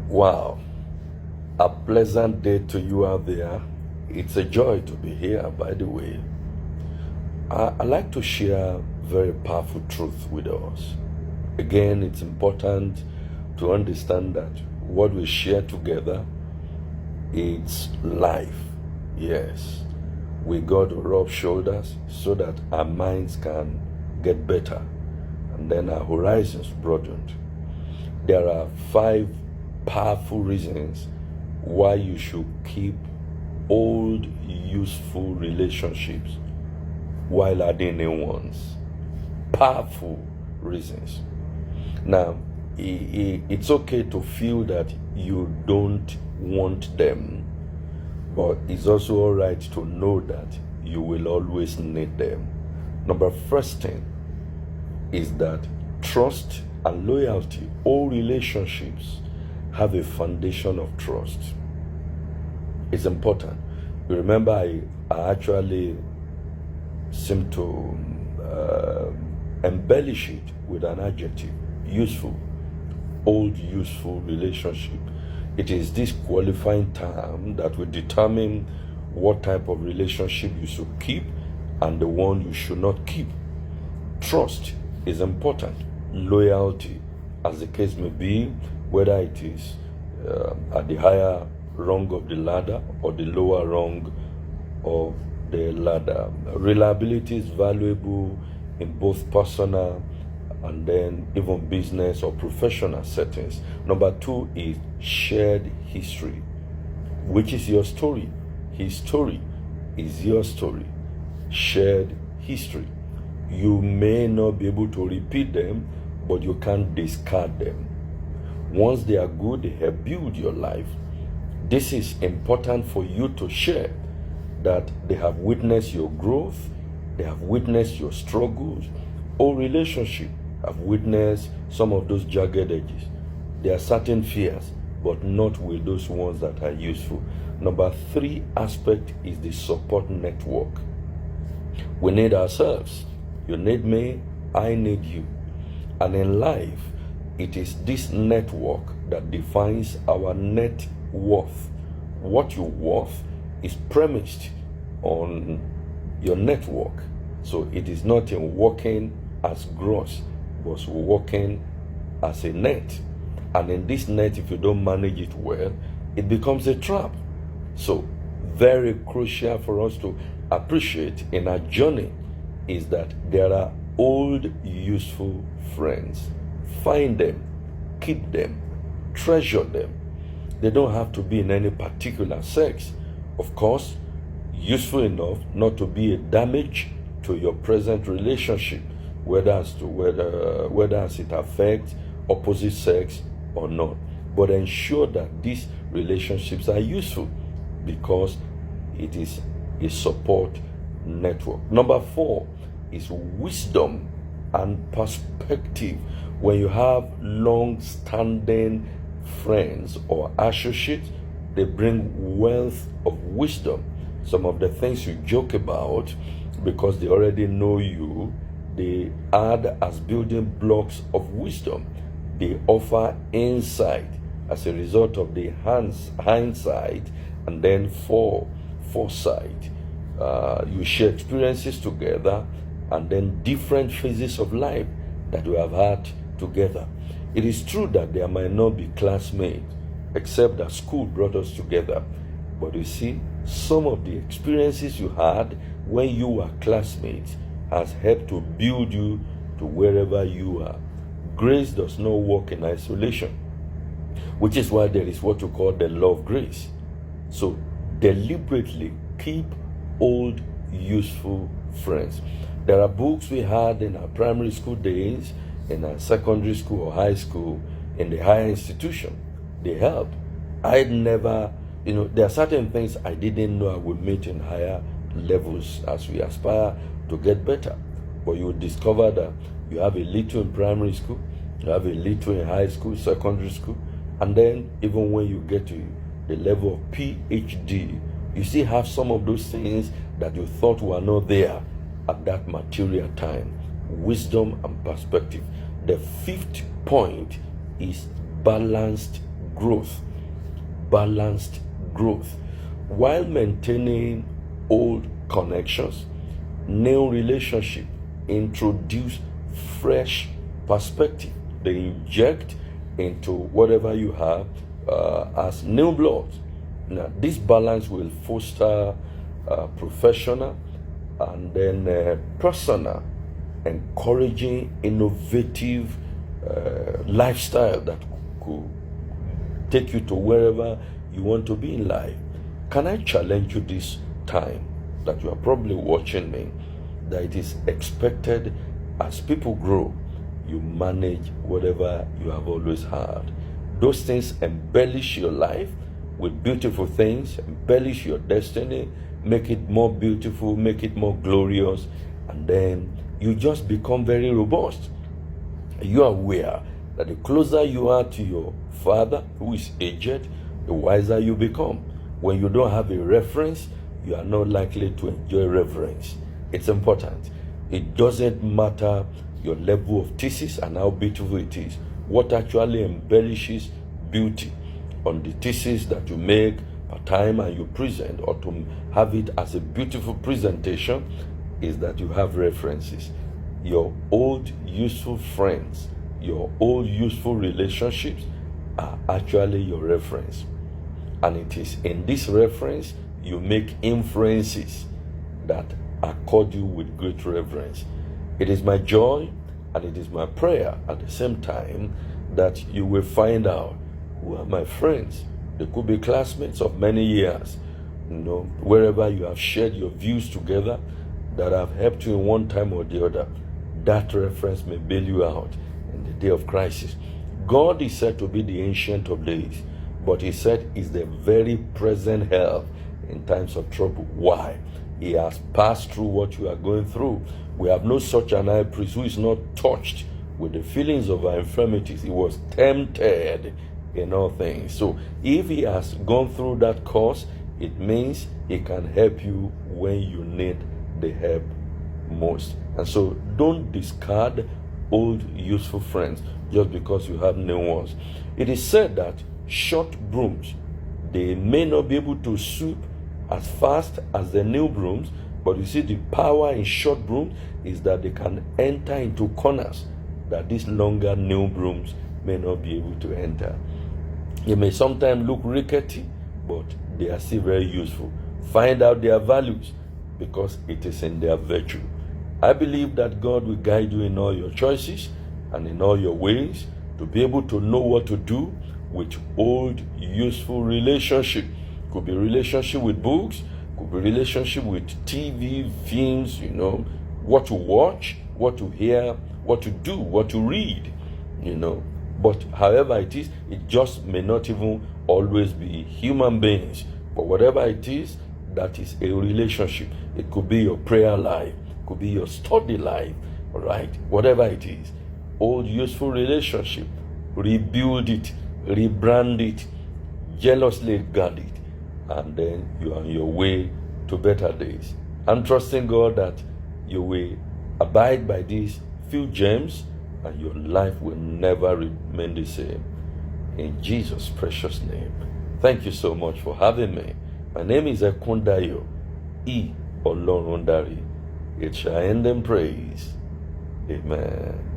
Wow, a pleasant day to you out there. It's a joy to be here, by the way. I like to share very powerful truth with us. Again, it's important to understand that what we share together, it's life. Yes, we got to rub shoulders so that our minds can get better and then our horizons broadened. There are 5 powerful reasons why you should keep old, useful relationships while adding new ones. Powerful reasons. Now, it's okay to feel that you don't want them, but it's also all right to know that you will always need them. First thing is that trust and loyalty. All relationships have a foundation of trust. It's important. You remember I actually seem to embellish it with an adjective: useful. Old, useful relationship. It is this qualifying term that will determine what type of relationship you should keep and the one you should not keep. Trust is important. Loyalty, as the case may be, whether it is at the higher rung of the ladder or the lower rung of the ladder. Reliability is valuable in both personal and then even business or professional settings. Number 2 is shared history, which is your story. His story is your story. Shared history. You may not be able to repeat them, but you can't discard them. Once they are good, they help build your life. This is important for you to share, that they have witnessed your growth, they have witnessed your struggles. All relationships have witnessed some of those jagged edges. There are certain fears, but not with those ones that are useful. Number 3 aspect is the support network. We need ourselves. You need me, I need you. And in life, it is this network that defines our net worth. What you're worth is premised on your network. So it is not in working as gross, but working as a net. And in this net, if you don't manage it well, it becomes a trap. So very crucial for us to appreciate in our journey is that there are old, useful friends. Find them, keep them, treasure them. They don't have to be in any particular sex. Of course, useful enough not to be a damage to your present relationship, whether as it affects opposite sex or not. But ensure that these relationships are useful because it is a support network. Number 4 is wisdom and perspective. When you have long-standing friends or associates, they bring wealth of wisdom. Some of the things you joke about, because they already know you, they add as building blocks of wisdom. They offer insight as a result of the hindsight and then foresight. You share experiences together and then different phases of life that we have had together. It is true that there might not be classmates, except that school brought us together. But you see, some of the experiences you had when you were classmates has helped to build you to wherever you are. Grace does not work in isolation, which is why there is what you call the law of grace. So deliberately keep old, useful friends. There are books we had in our primary school days, in our secondary school or high school, in the higher institution. They help. I'd never, there are certain things I didn't know I would meet in higher levels as we aspire to get better. But you will discover that you have a little in primary school, you have a little in high school, secondary school, and then even when you get to the level of PhD, you still have some of those things that you thought were not there at that material time. Wisdom and perspective. The 5th point is balanced growth, balanced growth, while maintaining old connections. New relationship introduce fresh perspective. They inject into whatever you have as new blood. Now, this balance will foster professional and then personal, encouraging innovative lifestyle that could take you to wherever you want to be in life. Can I challenge you this time that you are probably watching me, that it is expected as people grow, you manage whatever you have always had. Those things embellish your life with beautiful things, embellish your destiny, make it more beautiful, make it more glorious, and then you just become very robust. You are aware that the closer you are to your father, who is aged, the wiser you become. When you don't have a reference, you are not likely to enjoy reverence. It's important. It doesn't matter your level of thesis and how beautiful it is. What actually embellishes beauty on the thesis that you make per time and you present, or to have it as a beautiful presentation, is that you have references. Your old useful friends, your old useful relationships are actually your reference. And it is in this reference you make inferences that accord you with great reverence. It is my joy and it is my prayer at the same time that you will find out who are my friends. They could be classmates of many years, wherever you have shared your views together, that have helped you in one time or the other. That reference may bail you out in the day of crisis. God is said to be the Ancient of Days, but he said is the very present help in times of trouble. Why? He has passed through what you are going through. We have no such an high priest who is not touched with the feelings of our infirmities. He was tempted in all things. So if he has gone through that course, it means he can help you when you need the help most. And so don't discard old useful friends just because you have new ones. It is said that short brooms, they may not be able to sweep as fast as the new brooms, but you see the power in short brooms is that they can enter into corners that these longer new brooms may not be able to enter. They may sometimes look rickety, but they are still very useful. Find out their values because it is in their virtue. I believe that God will guide you in all your choices and in all your ways to be able to know what to do with old useful relationship. Could be relationship with books, could be relationship with TV, films, what to watch, what to hear, what to do, what to read, But however it is, it just may not even always be human beings. But whatever it is, that is a relationship. It could be your prayer life, it could be your study life, all right? Whatever it is, old useful relationship, rebuild it, rebrand it, jealously guard it, and then you are on your way to better days. I'm trusting God that you will abide by these few gems and your life will never remain the same. In Jesus' precious name. Thank you so much for having me. My name is Ekundayo E. Olorundari. It shall end in praise. Amen.